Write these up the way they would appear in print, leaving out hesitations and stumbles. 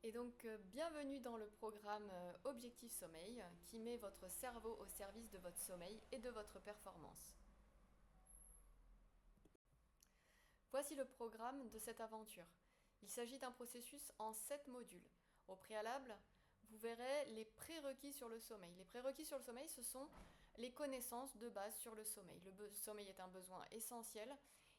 Et donc, bienvenue dans le programme Objectif Sommeil qui met votre cerveau au service de votre sommeil et de votre performance. Voici le programme de cette aventure. Il s'agit d'un processus en 7 modules. Au préalable, vous verrez les prérequis sur le sommeil. Les prérequis sur le sommeil, ce sont les connaissances de base sur le sommeil. Le sommeil est un besoin essentiel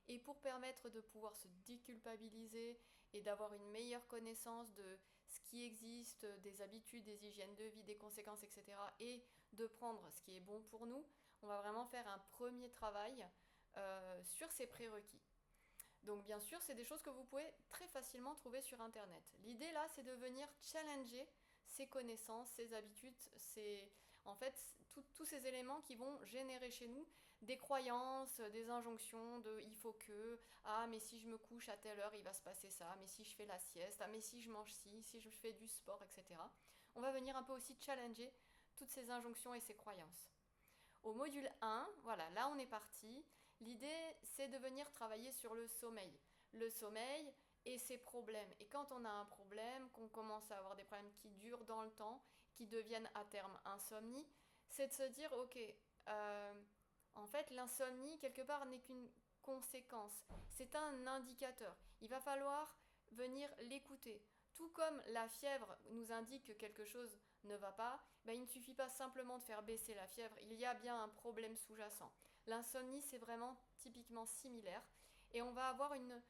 et pour permettre de pouvoir se déculpabiliser et d'avoir une meilleure connaissance de ce qui existe, des habitudes, des hygiènes de vie, des conséquences, etc. et de prendre ce qui est bon pour nous, on va vraiment faire un premier travail sur ces prérequis. Donc bien sûr, c'est des choses que vous pouvez très facilement trouver sur Internet. L'idée là, c'est de venir challenger ces connaissances, ces habitudes, en fait tous ces éléments qui vont générer chez nous des croyances, des injonctions de il faut que, ah mais si je me couche à telle heure, il va se passer ça, mais si je fais la sieste, ah mais si je mange ci, si je fais du sport, etc. On va venir un peu aussi challenger toutes ces injonctions et ces croyances. Au module 1, voilà, là on est parti. L'idée, c'est de venir travailler sur le sommeil. Le sommeil et ses problèmes. Et quand on a un problème, qu'on commence à avoir des problèmes qui durent dans le temps, qui deviennent à terme insomnie, c'est de se dire, ok, en fait, l'insomnie, quelque part, n'est qu'une conséquence. C'est un indicateur. Il va falloir venir l'écouter. Tout comme la fièvre nous indique que quelque chose ne va pas, ben, il ne suffit pas simplement de faire baisser la fièvre, il y a bien un problème sous-jacent. L'insomnie, c'est vraiment typiquement similaire. Et on va avoir une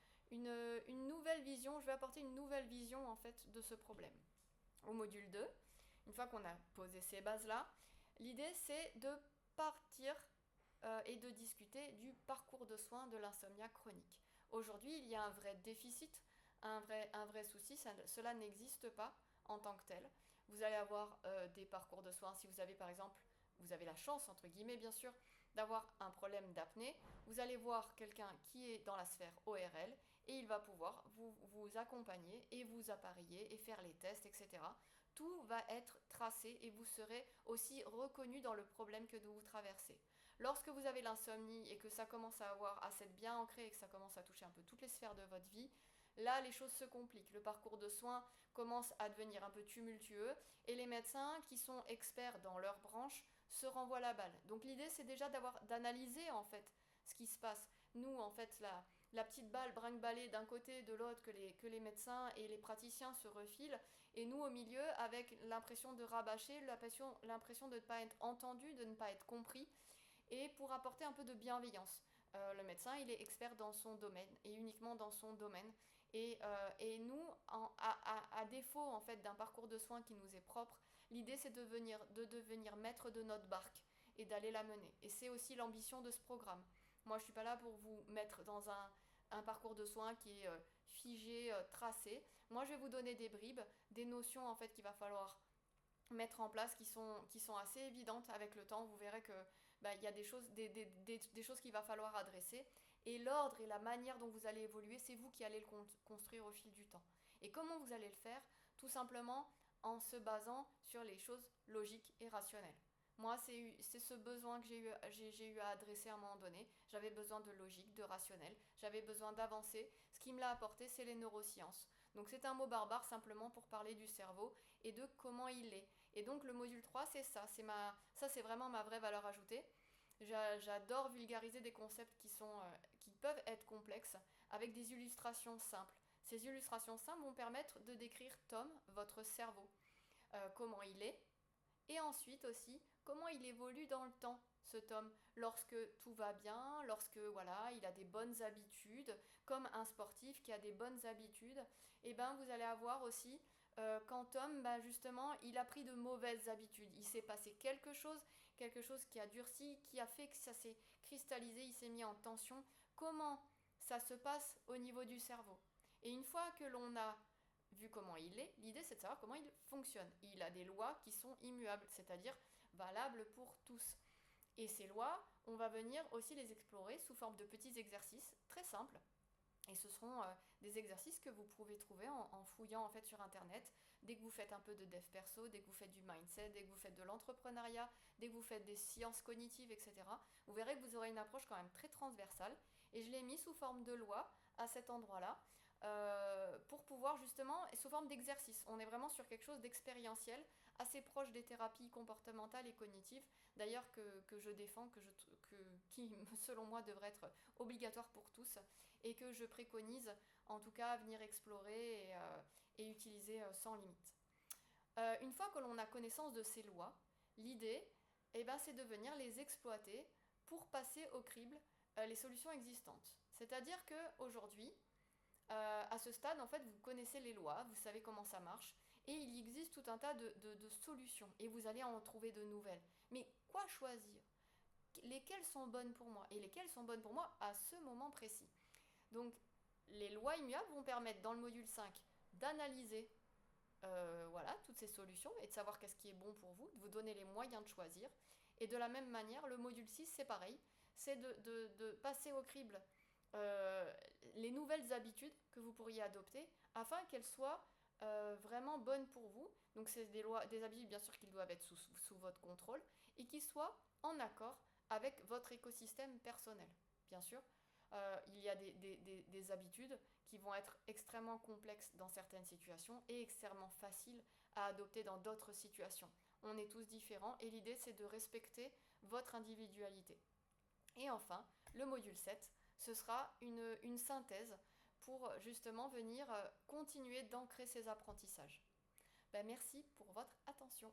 nouvelle vision, je vais apporter une nouvelle vision en fait de ce problème. Au module 2, une fois qu'on a posé ces bases-là, l'idée c'est de partir et de discuter du parcours de soins de l'insomnia chronique. Aujourd'hui, il y a un vrai déficit, un vrai souci, cela n'existe pas en tant que tel. Vous allez avoir des parcours de soins si vous avez par exemple, vous avez la chance, entre guillemets bien sûr, d'avoir un problème d'apnée. Vous allez voir quelqu'un qui est dans la sphère ORL et il va pouvoir vous accompagner et vous appareiller et faire les tests, etc. Tout va être tracé et vous serez aussi reconnu dans le problème que vous traversez. Lorsque vous avez l'insomnie et que ça commence à s'être bien ancré et que ça commence à toucher un peu toutes les sphères de votre vie, là les choses se compliquent. Le parcours de soins commence à devenir un peu tumultueux et les médecins qui sont experts dans leur branche se renvoient la balle. Donc l'idée c'est déjà d'analyser en fait ce qui se passe. Nous en fait la petite balle brinque-ballée d'un côté de l'autre que les médecins et les praticiens se refilent et nous au milieu avec l'impression de rabâcher, l'impression de ne pas être entendu, de ne pas être compris et pour apporter un peu de bienveillance. Le médecin, il est expert dans son domaine et uniquement dans son domaine. Et nous, à défaut en fait d'un parcours de soins qui nous est propre, l'idée c'est de devenir maître de notre barque et d'aller la mener. Et c'est aussi l'ambition de ce programme. Moi, je suis pas là pour vous mettre dans un parcours de soins qui est figé, tracé. Moi, je vais vous donner des bribes, des notions en fait qu'il va falloir mettre en place qui sont assez évidentes avec le temps. Vous verrez que bah, y a des choses qu'il va falloir adresser. Et l'ordre et la manière dont vous allez évoluer, c'est vous qui allez le construire au fil du temps. Et comment vous allez le faire? Tout simplement en se basant sur les choses logiques et rationnelles. Moi, c'est ce besoin que j'ai eu à adresser à un moment donné. J'avais besoin de logique, de rationnel. J'avais besoin d'avancer. Ce qui me l'a apporté, c'est les neurosciences. Donc c'est un mot barbare simplement pour parler du cerveau et de comment il est. Et donc le module 3, c'est ça. Ça, c'est vraiment ma vraie valeur ajoutée. J'adore vulgariser des concepts qui peuvent être complexes avec des illustrations simples. Ces illustrations simples vont permettre de décrire Tom, votre cerveau, comment il est, et ensuite aussi comment il évolue dans le temps, ce Tom, lorsque tout va bien, lorsque voilà, il a des bonnes habitudes, comme un sportif qui a des bonnes habitudes, et ben vous allez avoir aussi quand Tom, ben justement, il a pris de mauvaises habitudes. Il s'est passé quelque chose qui a durci, qui a fait que ça s'est cristallisé, il s'est mis en tension. Comment ça se passe au niveau du cerveau? Et une fois que l'on a vu comment il est, l'idée c'est de savoir comment il fonctionne. Il a des lois qui sont immuables, c'est-à-dire valables pour tous. Et ces lois, on va venir aussi les explorer sous forme de petits exercices très simples. Et ce seront des exercices que vous pouvez trouver en fouillant en fait sur internet. Dès que vous faites un peu de dev perso, dès que vous faites du mindset, dès que vous faites de l'entrepreneuriat, dès que vous faites des sciences cognitives, etc. Vous verrez que vous aurez une approche quand même très transversale. Et je l'ai mis sous forme de loi à cet endroit-là. pour pouvoir justement, sous forme d'exercice, on est vraiment sur quelque chose d'expérientiel, assez proche des thérapies comportementales et cognitives, d'ailleurs que je défends, qui selon moi devrait être obligatoire pour tous, et que je préconise en tout cas à venir explorer et utiliser sans limite. Une fois que l'on a connaissance de ces lois, l'idée, c'est de venir les exploiter pour passer au crible les solutions existantes. C'est-à-dire qu'aujourd'hui, à ce stade, en fait, vous connaissez les lois, vous savez comment ça marche, et il existe tout un tas de solutions, et vous allez en trouver de nouvelles. Mais quoi choisir? Lesquelles sont bonnes pour moi? Et lesquelles sont bonnes pour moi à ce moment précis? Donc, les lois immuables vont permettre, dans le module 5, d'analyser voilà, toutes ces solutions et de savoir qu'est-ce qui est bon pour vous, de vous donner les moyens de choisir. Et de la même manière, le module 6, c'est pareil, c'est de passer au crible les nouvelles habitudes que vous pourriez adopter afin qu'elles soient vraiment bonnes pour vous. Donc c'est des habitudes bien sûr qui doivent être sous votre contrôle et qui soient en accord avec votre écosystème personnel. Bien sûr, il y a des habitudes qui vont être extrêmement complexes dans certaines situations et extrêmement faciles à adopter dans d'autres situations. On est tous différents et l'idée c'est de respecter votre individualité. Et enfin, le module 7, ce sera une synthèse pour justement venir continuer d'ancrer ces apprentissages. Merci pour votre attention.